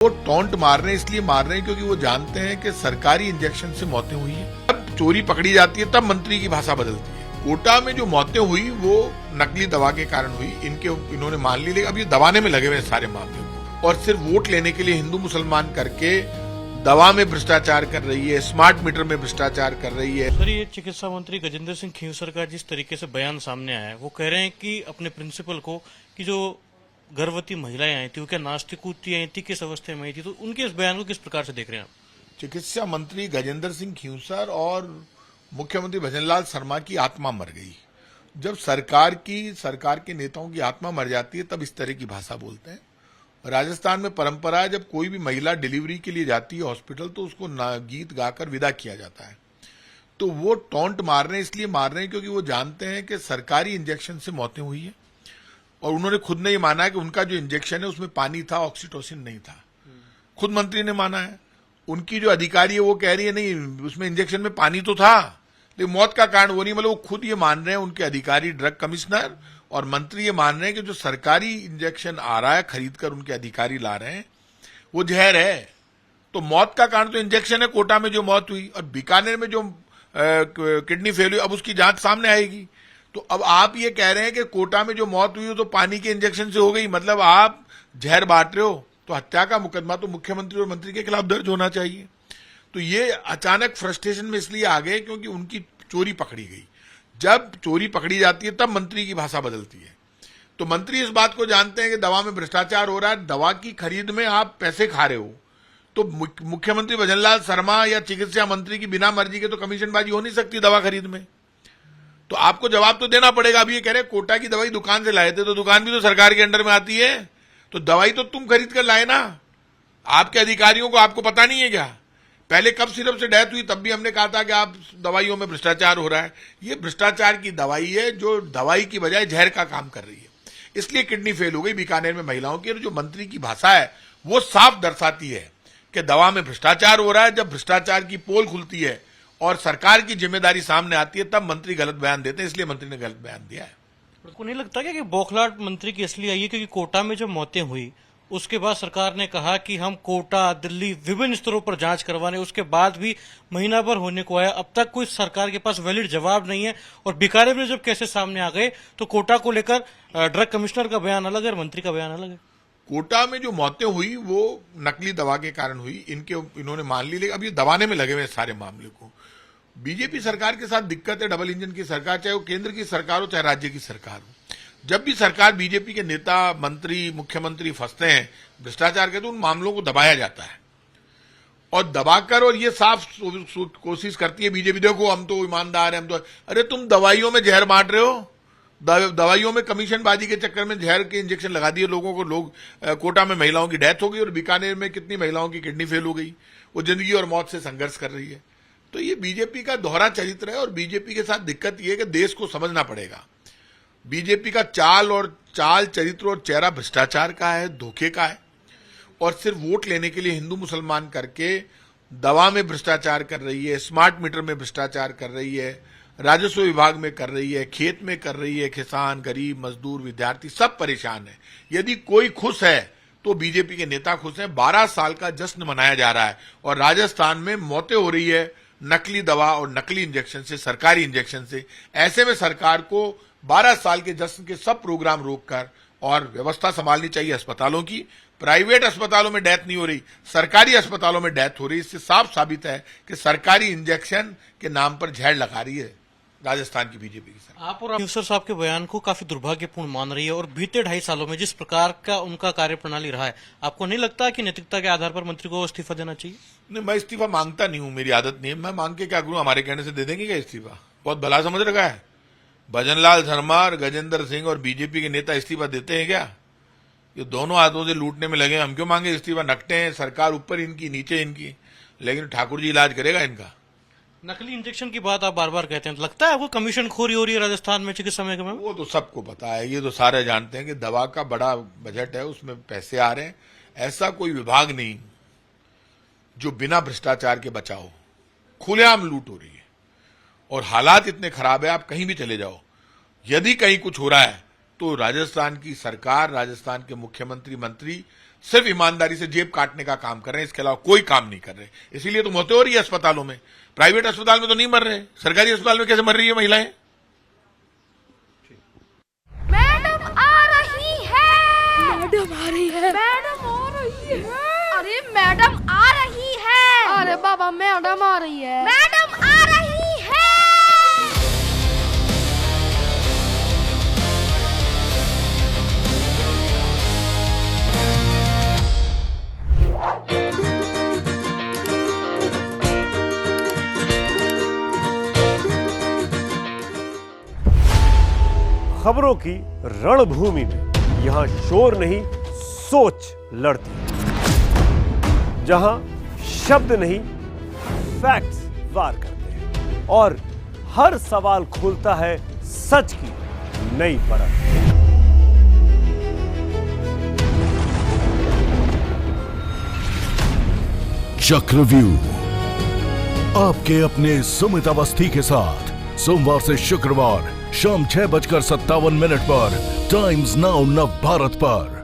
वो टॉन्ट मार रहे हैं, इसलिए मार रहे हैं क्योंकि वो जानते हैं कि सरकारी इंजेक्शन से मौतें हुई हैं। जब चोरी पकड़ी जाती है तब मंत्री की भाषा बदलती है। कोटा में जो मौतें हुई वो नकली दवा के कारण हुई, इन्होंने मान ली, लेकिन अब ये दबाने में लगे हुए सारे मामले को, और सिर्फ वोट लेने के लिए हिंदू मुसलमान करके दवा में भ्रष्टाचार कर रही है, स्मार्ट मीटर में भ्रष्टाचार कर रही है। सर, ये चिकित्सा मंत्री गजेंद्र सिंह खींवसर का जिस तरीके से बयान सामने आया है, वो कह रहे हैं कि अपने प्रिंसिपल को कि जो गर्भवती महिलाएं आई थी वो क्या नास्तिकूती आई थी, किस अवस्था में आई थी, तो उनके इस बयान को किस प्रकार से देख रहे हैं आप? चिकित्सा मंत्री गजेंद्र सिंह खींवसर और मुख्यमंत्री भजनलाल शर्मा की आत्मा मर गई। जब सरकार के नेताओं की आत्मा मर जाती है तब इस तरह की भाषा बोलते हैं। राजस्थान में परंपरा है, जब कोई भी महिला डिलीवरी के लिए जाती है हॉस्पिटल तो उसको गीत गाकर विदा किया जाता है। तो वो टॉन्ट मार रहे हैं, इसलिए मार रहे हैं क्योंकि वो जानते हैं कि सरकारी इंजेक्शन से मौतें हुई है, और उन्होंने खुद ने ये माना है कि उनका जो इंजेक्शन है उसमें पानी था, ऑक्सीटोसिन नहीं था। खुद मंत्री ने माना है। उनकी जो अधिकारी है वो कह रही है नहीं, उसमें इंजेक्शन में पानी तो था, लेकिन मौत का कारण वो नहीं। मतलब वो खुद ये मान रहे हैं, उनके अधिकारी, ड्रग कमिश्नर और मंत्री ये मान रहे हैं कि जो सरकारी इंजेक्शन आ रहा है खरीद कर उनके अधिकारी ला रहे हैं वो जहर है। तो मौत का कारण तो इंजेक्शन है। कोटा में जो मौत हुई और बीकानेर में जो किडनी फेल हुई, अब उसकी जांच सामने आएगी। तो अब आप ये कह रहे हैं कि कोटा में जो मौत हुई तो पानी के इंजेक्शन से हो गई, मतलब आप जहर बांट रहे हो। तो हत्या का मुकदमा तो मुख्यमंत्री और मंत्री के खिलाफ दर्ज होना चाहिए। तो ये अचानक फ्रस्ट्रेशन में इसलिए आ गए क्योंकि उनकी चोरी पकड़ी गई। जब चोरी पकड़ी जाती है तब मंत्री की भाषा बदलती है। तो मंत्री इस बात को जानते हैं कि दवा में भ्रष्टाचार हो रहा है, दवा की खरीद में आप पैसे खा रहे हो। तो मुख्यमंत्री भजनलाल शर्मा या चिकित्सा मंत्री की बिना मर्जी के तो कमीशनबाजी हो नहीं सकती दवा खरीद में। तो आपको जवाब तो देना पड़ेगा। अभी ये कह रहे कोटा की दवाई दुकान से लाए थे, तो दुकान भी तो सरकार के अंडर में आती है, तो दवाई तो तुम खरीद कर लाए ना। आपके अधिकारियों को आपको पता नहीं है क्या? पहले कब सिरप से डेथ हुई तब भी हमने कहा था कि आप दवाइयों में भ्रष्टाचार हो रहा है। ये भ्रष्टाचार की दवाई है जो दवाई की बजाय जहर का काम कर रही है, इसलिए किडनी फेल हो गई बीकानेर में महिलाओं की। और जो मंत्री की भाषा है वो साफ दर्शाती है कि दवा में भ्रष्टाचार हो रहा है। जब भ्रष्टाचार की पोल खुलती है और सरकार की जिम्मेदारी सामने आती है तब मंत्री गलत बयान देते हैं, इसलिए मंत्री ने गलत बयान दिया है। आपको नहीं लगता क्या कि बौखलाहट मंत्री की इसलिए आई है क्योंकि कोटा में जो मौतें हुई उसके बाद सरकार ने कहा कि हम कोटा, दिल्ली, विभिन्न स्तरों पर जांच करवाने, उसके बाद भी महीना भर होने को आया, अब तक कोई सरकार के पास वैलिड जवाब नहीं है। और बीकानेर में जब केसेस सामने आ गए तो कोटा को लेकर ड्रग कमिश्नर का बयान अलग है और मंत्री का बयान अलग है। कोटा में जो मौतें हुई वो नकली दवा के कारण हुई, इन्होंने मान ली, लेकिन अब ये दबाने में लगे हुए सारे मामले को। बीजेपी सरकार के साथ दिक्कत है, डबल इंजन की सरकार, चाहे वो केंद्र की सरकार हो चाहे राज्य की सरकार हो। जब भी सरकार, बीजेपी के नेता, मंत्री, मुख्यमंत्री फंसते हैं भ्रष्टाचार के, तो उन मामलों को दबाया जाता है और दबाकर, और ये साफ कोशिश करती है बीजेपी, देखो हम तो ईमानदार हैं, हम तो। अरे तुम दवाइयों में जहर बांट रहे हो, दवाइयों में कमीशनबाजी के चक्कर में जहर के इंजेक्शन लगा दिए लोगों को। कोटा में महिलाओं की डेथ हो गई और बीकानेर में कितनी महिलाओं की किडनी फेल हो गई, वो जिंदगी और मौत से संघर्ष कर रही है। तो ये बीजेपी का दोहरा चरित्र है और बीजेपी के साथ दिक्कत ये है कि देश को समझना पड़ेगा। बीजेपी का चाल, चरित्र और चेहरा भ्रष्टाचार का है, धोखे का है, और सिर्फ वोट लेने के लिए हिंदू मुसलमान करके दवा में भ्रष्टाचार कर रही है, स्मार्ट मीटर में भ्रष्टाचार कर रही है, राजस्व विभाग में कर रही है, खेत में कर रही है। किसान, गरीब, मजदूर, विद्यार्थी सब परेशान है। यदि कोई खुश है तो बीजेपी के नेता खुश हैं। 12 साल का जश्न मनाया जा रहा है और राजस्थान में मौतें हो रही है नकली दवा और नकली इंजेक्शन से, सरकारी इंजेक्शन से। ऐसे में सरकार को 12 साल के जश्न के सब प्रोग्राम रोककर और व्यवस्था संभालनी चाहिए अस्पतालों की। प्राइवेट अस्पतालों में डेथ नहीं हो रही, सरकारी अस्पतालों में डेथ हो रही। इससे साफ साबित है कि सरकारी इंजेक्शन के नाम पर जहर लगा रही है राजस्थान की बीजेपी की सरकार। आप और खींवसर साहब के बयान को काफी दुर्भाग्यपूर्ण मान रही है और बीते 2.5 सालों में जिस प्रकार का उनका कार्यप्रणाली रहा है, आपको नहीं लगता कि नैतिकता के आधार पर मंत्री को इस्तीफा देना चाहिए? नहीं, मैं इस्तीफा मांगता नहीं हूं, मेरी आदत नहीं है। मैं मांग के क्या करूं? हमारे कहने से दे देंगे क्या इस्तीफा? बहुत भला समझ रखा है। भजनलाल शर्मा और गजेंद्र सिंह और बीजेपी के नेता इस्तीफा देते हैं क्या? ये दोनों हाथों से लूटने में लगे, हम क्यों मांगे इस्तीफा? नकटे हैं, सरकार ऊपर इनकी, नीचे इनकी, लेकिन ठाकुर जी इलाज करेगा इनका। नकली इंजेक्शन की बात आप बार बार कहते हैं, तो लगता है वो कमीशन खोरी हो रही है राजस्थान में चिकित्सा महकमे में? वो तो सबको पता है, ये तो सारे जानते हैं कि दवा का बड़ा बजट है, उसमें पैसे आ रहे हैं। ऐसा कोई विभाग नहीं जो बिना भ्रष्टाचार के बचा हो। खुलेआम लूट हो रही है और हालात इतने खराब है, आप कहीं भी चले जाओ, यदि कहीं कुछ हो रहा है तो राजस्थान की सरकार, राजस्थान के मुख्यमंत्री, मंत्री सिर्फ ईमानदारी से जेब काटने का काम कर रहे हैं, इसके अलावा कोई काम नहीं कर रहे। इसीलिए तो मौतें हो रही है अस्पतालों में। प्राइवेट अस्पताल में तो नहीं मर रहे, सरकारी अस्पताल में कैसे मर रही है महिलाएं? मैडम आ रही है। मैडम आ रही है। मैडम आ रही है। अरे मैडम आ रही है। अरे बाबा मैडम आ रही है। मैडम आ रही है। खबरों की रणभूमि में यहां शोर नहीं सोच लड़ती है, जहां शब्द नहीं फैक्ट्स वार करते हैं और हर सवाल खोलता है सच की नई परत। चक्रव्यूह आपके अपने सुमित अवस्थी के साथ सोमवार से शुक्रवार शाम 6:57 पर टाइम्स नाउ नव भारत पर।